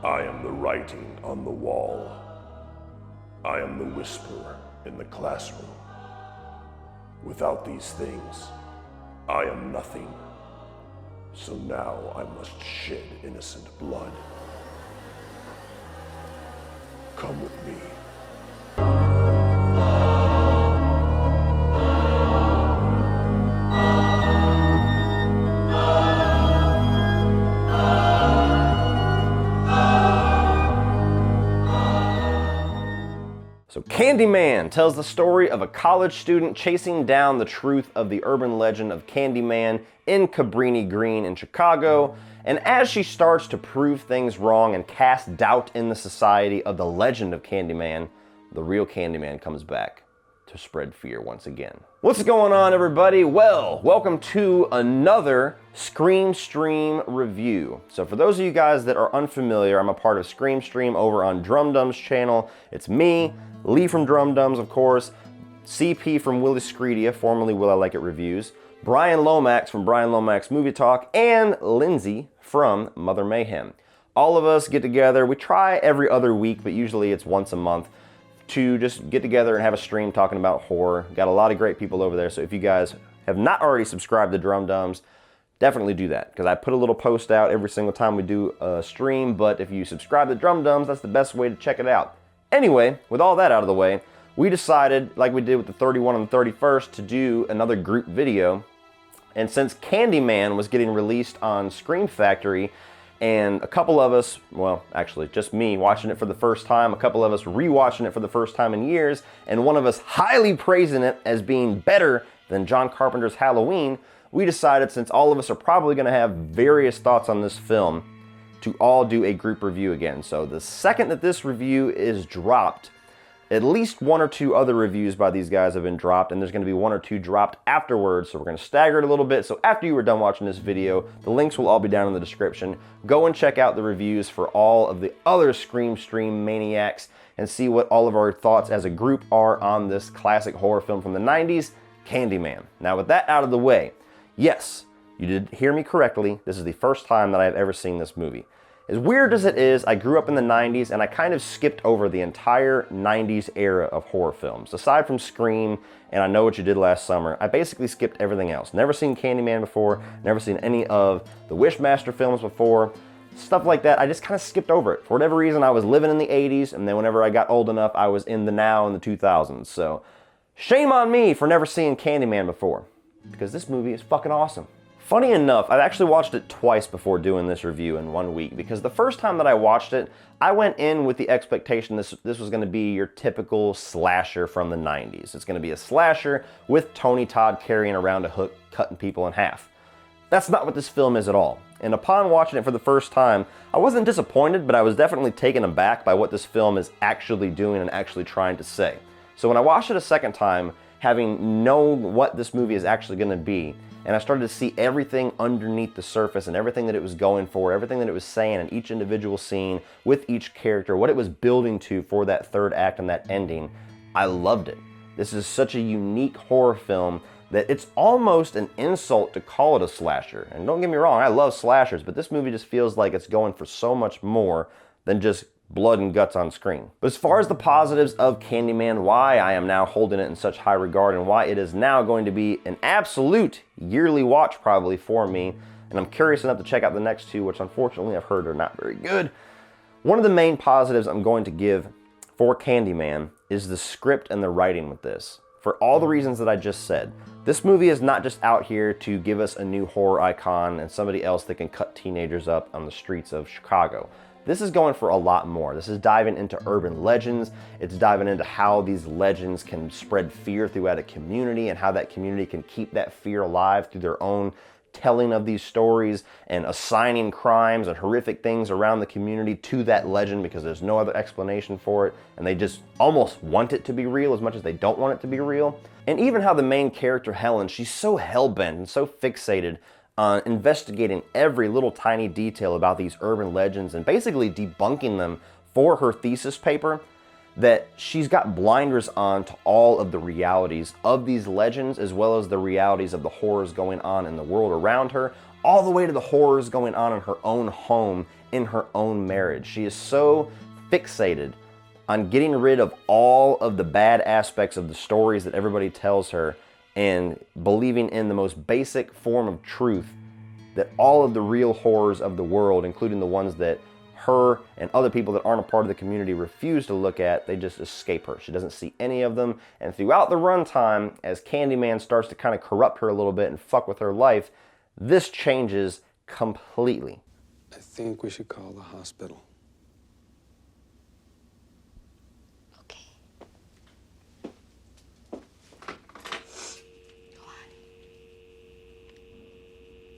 I am the writing on the wall. I am the whisper in the classroom. Without these things, I am nothing. So now I must shed innocent blood. Come with me. So Candyman tells the story of a college student chasing down the truth of the urban legend of Candyman in Cabrini Green in Chicago, and as she starts to prove things wrong and cast doubt in the society of the legend of Candyman, the real Candyman comes back to spread fear once again. What's going on, everybody? Well, welcome to another Scream Stream review. So for those of you guys that are unfamiliar, I'm a part of Scream Stream over on DrumDums channel. It's me, Lee from DrumDums, of course, CP from Willie Screedia, formerly Will I Like It Reviews, Brian Lomax from Brian Lomax Movie Talk, and Lindsay from Mother Mayhem. All of us get together. We try every other week, but usually it's once a month, to just get together and have a stream talking about horror. Got a lot of great people over there, so if you guys have not already subscribed to DrumDums, definitely do that, because I put a little post out every single time we do a stream, but if you subscribe to DrumDums, that's the best way to check it out. Anyway, with all that out of the way, we decided, like we did with the 31 and the 31st, to do another group video. And since Candyman was getting released on Scream Factory, and a couple of us, well, actually just me watching it for the first time, a couple of us rewatching it for the first time in years, and one of us highly praising it as being better than John Carpenter's Halloween, we decided, since all of us are probably going to have various thoughts on this film, to all do a group review again. So the second that this review is dropped, at least one or two other reviews by these guys have been dropped, and there's going to be one or two dropped afterwards, so we're going to stagger it a little bit. So after you are done watching this video, the links will all be down in the description. Go and check out the reviews for all of the other Scream Stream maniacs and see what all of our thoughts as a group are on this classic horror film from the 90s, Candyman. Now with that out of the way, yes, you did hear me correctly. This is the first time that I've ever seen this movie. As weird as it is, I grew up in the 90s and I kind of skipped over the entire 90s era of horror films. Aside from Scream and I Know What You Did Last Summer, I basically skipped everything else. Never seen Candyman before, never seen any of the Wishmaster films before, stuff like that. I just kind of skipped over it. For whatever reason, I was living in the 80s, and then whenever I got old enough, I was in the now in the 2000s. So shame on me for never seeing Candyman before, because this movie is fucking awesome. Funny enough, I've actually watched it twice before doing this review in 1 week, because the first time that I watched it, I went in with the expectation this was going to be your typical slasher from the 90s. It's going to be a slasher with Tony Todd carrying around a hook, cutting people in half. That's not what this film is at all. And upon watching it for the first time, I wasn't disappointed, but I was definitely taken aback by what this film is actually doing and actually trying to say. So when I watched it a second time, having known what this movie is actually going to be, and I started to see everything underneath the surface and everything that it was going for, everything that it was saying in each individual scene with each character, what it was building to for that third act and that ending, I loved it. This is such a unique horror film that it's almost an insult to call it a slasher. And don't get me wrong, I love slashers, but this movie just feels like it's going for so much more than just blood and guts on screen. But as far as the positives of Candyman, why I am now holding it in such high regard and why it is now going to be an absolute yearly watch probably for me, and I'm curious enough to check out the next two, which unfortunately I've heard are not very good. One of the main positives I'm going to give for Candyman is the script and the writing with this. For all the reasons that I just said, this movie is not just out here to give us a new horror icon and somebody else that can cut teenagers up on the streets of Chicago. This is going for a lot more. This is diving into urban legends. It's diving into how these legends can spread fear throughout a community and how that community can keep that fear alive through their own telling of these stories and assigning crimes and horrific things around the community to that legend because there's no other explanation for it, and they just almost want it to be real as much as they don't want it to be real. And even how the main character, Helen, she's so hell-bent and so fixated on investigating every little tiny detail about these urban legends and basically debunking them for her thesis paper, that she's got blinders on to all of the realities of these legends, as well as the realities of the horrors going on in the world around her, all the way to the horrors going on in her own home in her own marriage. She is so fixated on getting rid of all of the bad aspects of the stories that everybody tells her and believing in the most basic form of truth, that all of the real horrors of the world, including the ones that her and other people that aren't a part of the community refuse to look at, they just escape her. She doesn't see any of them. And throughout the runtime, as Candyman starts to kind of corrupt her a little bit and fuck with her life, this changes completely. I think we should call the hospital. Okay. Go on.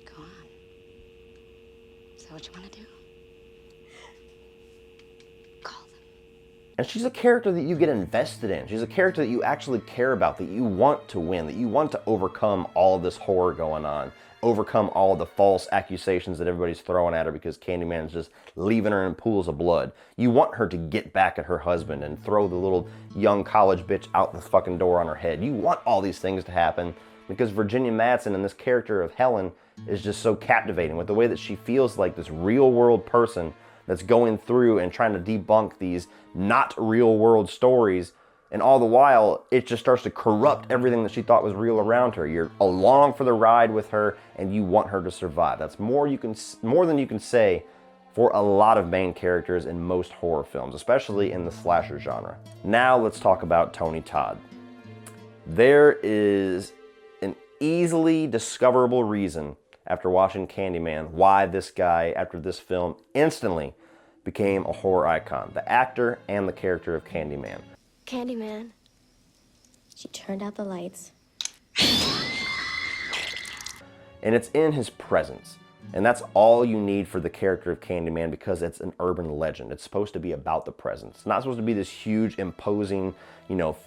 Go on. Is that what you want to do? Call them. And she's a character that you get invested in. She's a character that you actually care about, that you want to win, that you want to overcome all of this horror going on, overcome all the false accusations that everybody's throwing at her because Candyman's just leaving her in pools of blood. You want her to get back at her husband and throw the little young college bitch out the fucking door on her head. You want all these things to happen because Virginia Madsen and this character of Helen is just so captivating with the way that she feels like this real world person that's going through and trying to debunk these not real world stories. And all the while, it just starts to corrupt everything that she thought was real around her. You're along for the ride with her, and you want her to survive. That's more than you can say for a lot of main characters in most horror films, especially in the slasher genre. Now let's talk about Tony Todd. There is an easily discoverable reason after watching Candyman why this guy, after this film, instantly became a horror icon. The actor and the character of Candyman. Candyman. She turned out the lights. And it's in his presence. And that's all you need for the character of Candyman because it's an urban legend. It's supposed to be about the presence. It's not supposed to be this huge, imposing,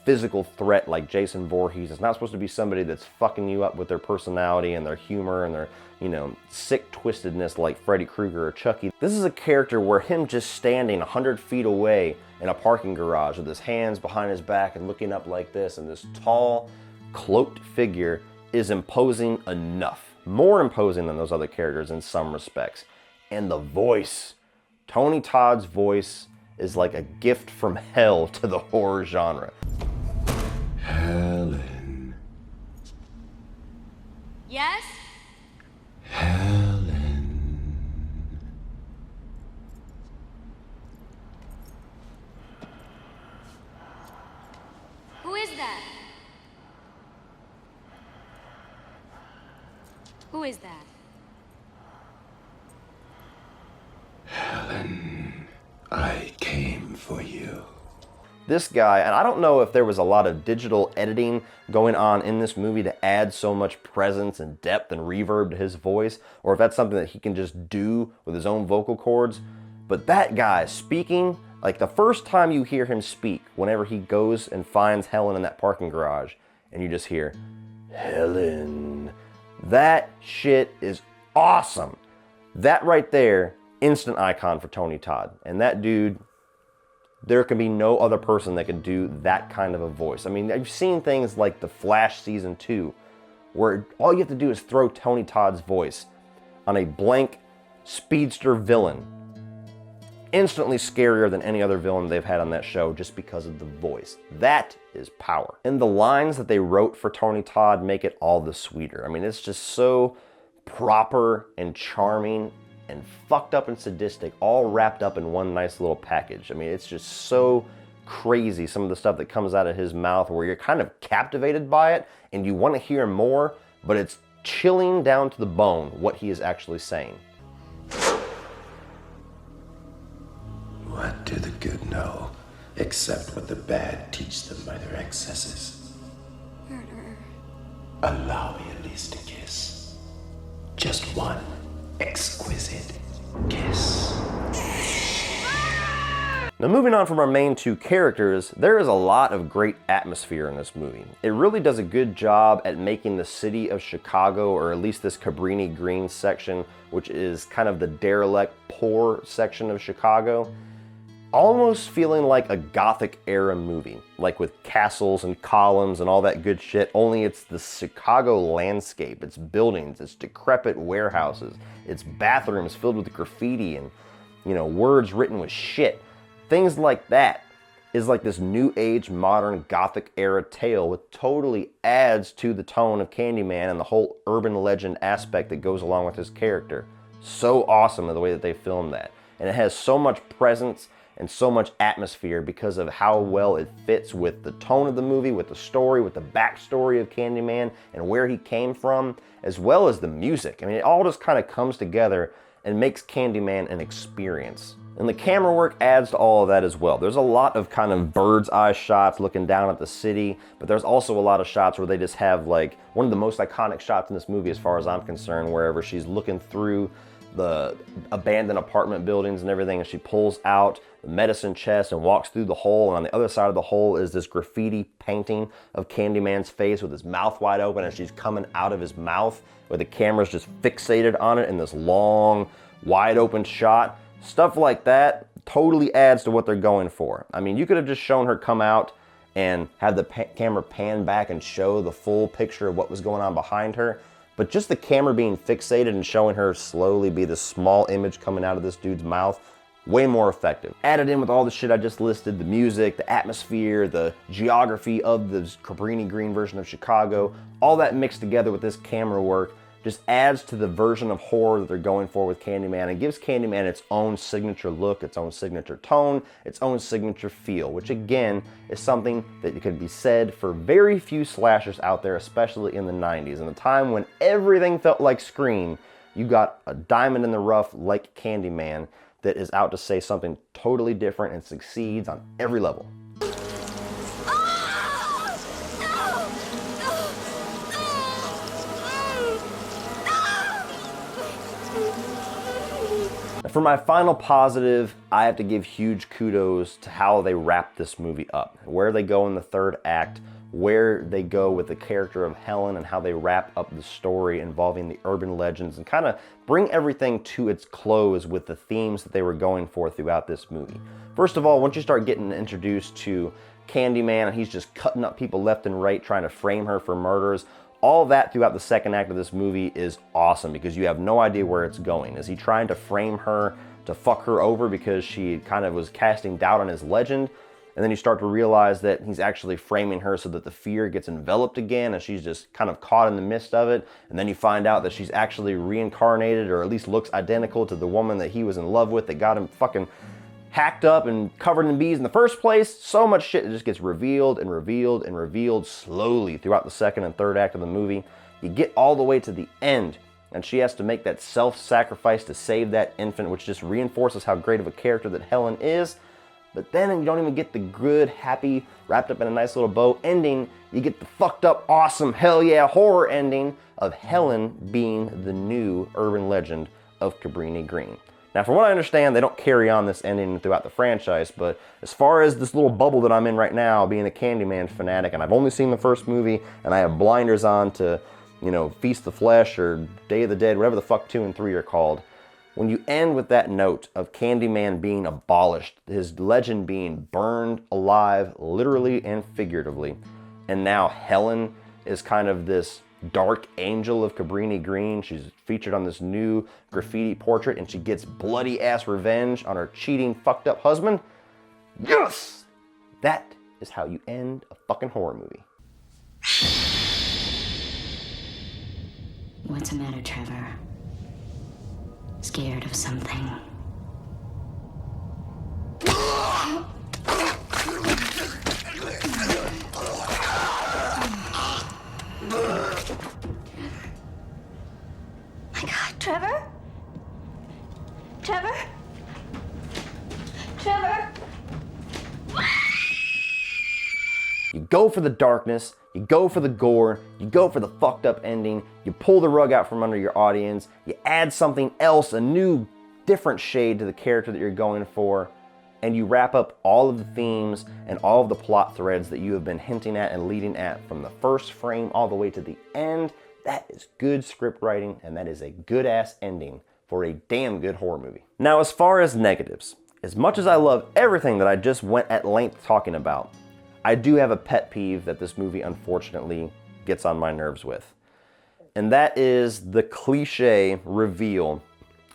physical threat like Jason Voorhees. It's not supposed to be somebody that's fucking you up with their personality and their humor and their, sick twistedness like Freddy Krueger or Chucky. This is a character where him just standing 100 feet away in a parking garage with his hands behind his back and looking up like this, and this tall, cloaked figure is imposing enough. More imposing than those other characters in some respects. And the voice, Tony Todd's voice is like a gift from hell to the horror genre. Helen. Yes? Helen. Who is that? Who is that? Helen, I came for you. This guy, and I don't know if there was a lot of digital editing going on in this movie to add so much presence and depth and reverb to his voice, or if that's something that he can just do with his own vocal cords. But that guy speaking, like the first time you hear him speak, whenever he goes and finds Helen in that parking garage, and you just hear, Helen, that shit is awesome. That right there, instant icon for Tony Todd. And that dude, there can be no other person that can do that kind of a voice. I mean, I've seen things like The Flash Season 2, where all you have to do is throw Tony Todd's voice on a blank speedster villain. Instantly scarier than any other villain they've had on that show just because of the voice. That is power. And the lines that they wrote for Tony Todd make it all the sweeter. I mean, it's just so proper and charming and fucked up and sadistic, all wrapped up in one nice little package. I mean, it's just so crazy, some of the stuff that comes out of his mouth, where you're kind of captivated by it and you want to hear more, but it's chilling down to the bone what he is actually saying. What do the good know, except what the bad teach them by their excesses? Murderer. Allow me at least to kiss. Just one exquisite kiss. Now, moving on from our main two characters, there is a lot of great atmosphere in this movie. It really does a good job at making the city of Chicago, or at least this Cabrini Green section, which is kind of the derelict, poor section of Chicago, almost feeling like a Gothic era movie, like with castles and columns and all that good shit, only it's the Chicago landscape, it's buildings, it's decrepit warehouses, it's bathrooms filled with graffiti and you know, words written with shit. Things like that is like this new age, modern, gothic era tale, which totally adds to the tone of Candyman and the whole urban legend aspect that goes along with his character. So awesome in the way that they filmed that. And it has so much presence and so much atmosphere because of how well it fits with the tone of the movie, with the story, with the backstory of Candyman and where he came from, as well as the music. I mean, it all just kind of comes together and makes Candyman an experience. And the camera work adds to all of that as well. There's a lot of kind of bird's eye shots looking down at the city, but there's also a lot of shots where they just have like one of the most iconic shots in this movie as far as I'm concerned, wherever she's looking through the abandoned apartment buildings and everything, and she pulls out the medicine chest and walks through the hole, and on the other side of the hole is this graffiti painting of Candyman's face with his mouth wide open, and she's coming out of his mouth where the camera's just fixated on it in this long, wide open shot. Stuff like that totally adds to what they're going for. I mean, you could have just shown her come out and have the camera pan back and show the full picture of what was going on behind her, but just the camera being fixated and showing her slowly be this small image coming out of this dude's mouth, way more effective. Added in with all the shit I just listed, the music, the atmosphere, the geography of the Cabrini Green version of Chicago, all that mixed together with this camera work just adds to the version of horror that they're going for with Candyman and gives Candyman its own signature look, its own signature tone, its own signature feel, which again is something that could be said for very few slashers out there, especially in the 90s. In the time when everything felt like Scream, you got a diamond in the rough like Candyman that is out to say something totally different and succeeds on every level. For my final positive, I have to give huge kudos to how they wrap this movie up. Where they go in the third act, where they go with the character of Helen and how they wrap up the story involving the urban legends and kind of bring everything to its close with the themes that they were going for throughout this movie. First of all, once you start getting introduced to Candyman and he's just cutting up people left and right trying to frame her for murders, all that throughout the second act of this movie is awesome because you have no idea where it's going. Is he trying to frame her to fuck her over because she kind of was casting doubt on his legend? And then you start to realize that he's actually framing her so that the fear gets enveloped again and she's just kind of caught in the midst of it. And then you find out that she's actually reincarnated, or at least looks identical to the woman that he was in love with that got him fucking hacked up and covered in bees in the first place. So much shit that just gets revealed and revealed and revealed slowly throughout the second and third act of the movie. You get all the way to the end and she has to make that self-sacrifice to save that infant, which just reinforces how great of a character that Helen is. But then you don't even get the good, happy, wrapped up in a nice little bow ending. You get the fucked up, awesome, hell yeah horror ending of Helen being the new urban legend of Cabrini Green. Now, from what I understand, they don't carry on this ending throughout the franchise, but as far as this little bubble that I'm in right now, being a Candyman fanatic, and I've only seen the first movie, and I have blinders on to, you know, Feast the Flesh or Day of the Dead, whatever the fuck 2 and 3 are called, when you end with that note of Candyman being abolished, his legend being burned alive, literally and figuratively, and now Helen is kind of this dark angel of Cabrini Green. She's featured on this new graffiti portrait and she gets bloody ass revenge on her cheating fucked up husband. Yes! That is how you end a fucking horror movie. What's the matter, Trevor? Scared of something? My God, Trevor? Trevor? Trevor? You go for the darkness, you go for the gore, you go for the fucked up ending, you pull the rug out from under your audience, you add something else, a new, different shade to the character that you're going for, and you wrap up all of the themes and all of the plot threads that you have been hinting at and leading at from the first frame all the way to the end. That is good script writing, and that is a good-ass ending for a damn good horror movie. Now, as far as negatives, as much as I love everything that I just went at length talking about, I do have a pet peeve that this movie unfortunately gets on my nerves with. And that is the cliche reveal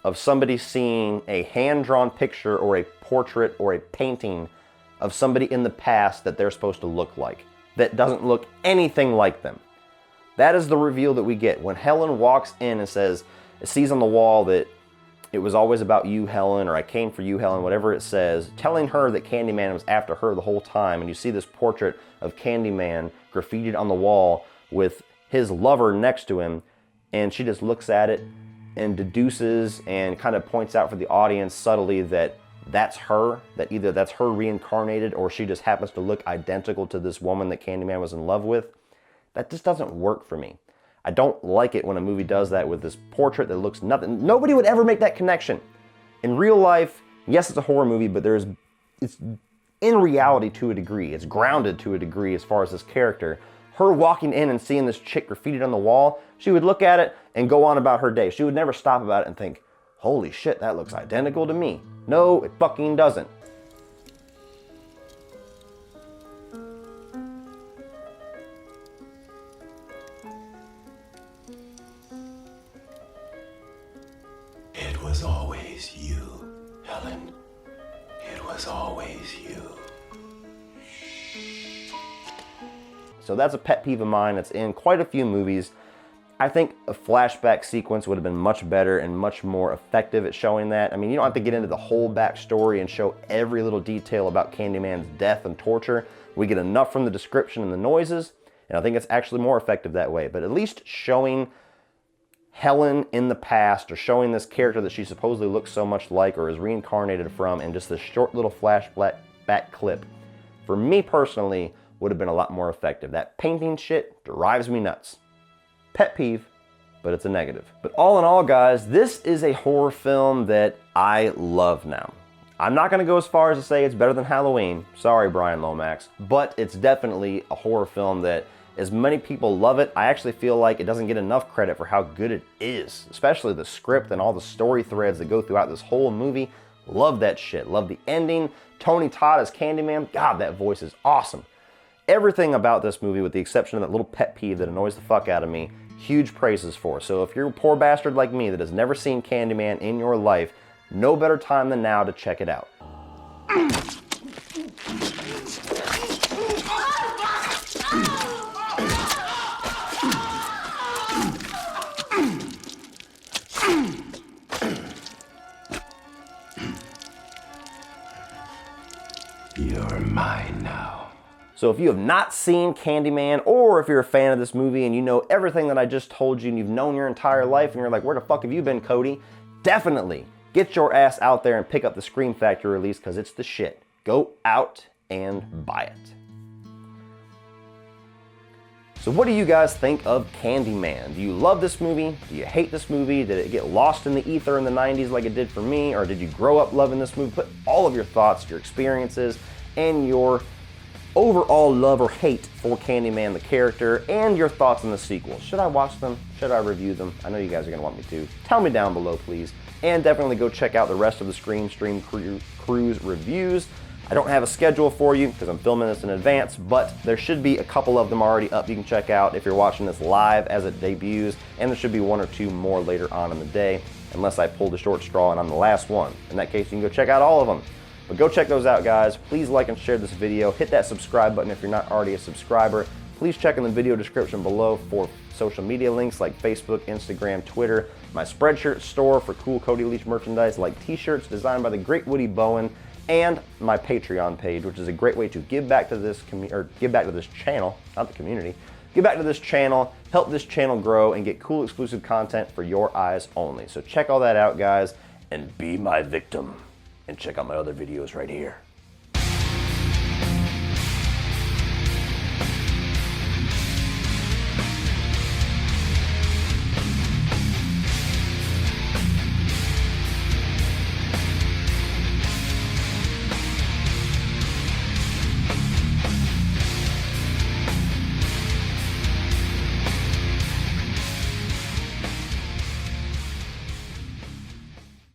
of somebody seeing a hand-drawn picture or a portrait or a painting of somebody in the past that they're supposed to look like, that doesn't look anything like them. That is the reveal that we get. When Helen walks in and sees on the wall that it was always about you, Helen, or I came for you, Helen, whatever it says, telling her that Candyman was after her the whole time, and you see this portrait of Candyman graffitied on the wall with his lover next to him, and she just looks at it and deduces and kind of points out for the audience subtly that that's her, that either that's her reincarnated or she just happens to look identical to this woman that Candyman was in love with. That just doesn't work for me. I don't like it when a movie does that with this portrait that looks nothing. Nobody would ever make that connection. In real life, yes, it's a horror movie, but it's in reality to a degree. It's grounded to a degree as far as this character. Her walking in and seeing this chick graffitied on the wall, she would look at it and go on about her day. She would never stop about it and think, holy shit, that looks identical to me. No, it fucking doesn't. It was always you, Helen. It was always you. So that's a pet peeve of mine that's in quite a few movies. I think a flashback sequence would have been much better and much more effective at showing that. I mean, you don't have to get into the whole backstory and show every little detail about Candyman's death and torture. We get enough from the description and the noises, and I think it's actually more effective that way. But at least showing Helen in the past, or showing this character that she supposedly looks so much like or is reincarnated from in just this short little flashback clip, for me personally, would have been a lot more effective. That painting shit drives me nuts. Pet peeve, but it's a negative. But all in all, guys, this is a horror film that I love now. I'm not gonna go as far as to say it's better than Halloween. Sorry, Brian Lomax. But it's definitely a horror film that, as many people love it, I actually feel like it doesn't get enough credit for how good it is. Especially the script and all the story threads that go throughout this whole movie. Love that shit. Love the ending. Tony Todd as Candyman. God, that voice is awesome. Everything about this movie, with the exception of that little pet peeve that annoys the fuck out of me, huge praises for. So if you're a poor bastard like me that has never seen Candyman in your life, no better time than now to check it out. You're mine now. So if you have not seen Candyman, or if you're a fan of this movie and you know everything that I just told you and you've known your entire life and you're like, where the fuck have you been, Cody? Definitely get your ass out there and pick up the Scream Factory release, because it's the shit. Go out and buy it. So what do you guys think of Candyman? Do you love this movie? Do you hate this movie? Did it get lost in the ether in the 90s like it did for me? Or did you grow up loving this movie? Put all of your thoughts, your experiences, and your overall love or hate for Candyman the character, and your thoughts on the sequel. Should I watch them? Should I review them? I know you guys are going to want me to. Tell me down below, please. And definitely go check out the rest of the Scream Stream Cruise reviews. I don't have a schedule for you because I'm filming this in advance, but there should be a couple of them already up you can check out if you're watching this live as it debuts, and there should be one or two more later on in the day, unless I pull the short straw and I'm the last one. In that case, you can go check out all of them. But go check those out, guys. Please like and share this video. Hit that subscribe button if you're not already a subscriber. Please check in the video description below for social media links like Facebook, Instagram, Twitter, my Spreadshirt store for cool Cody Leach merchandise like t-shirts designed by the great Woody Bowen, and my Patreon page, which is a great way to give back to this channel, not the community. Give back to this channel, help this channel grow, and get cool exclusive content for your eyes only. So check all that out, guys, and be my victim. And check out my other videos right here.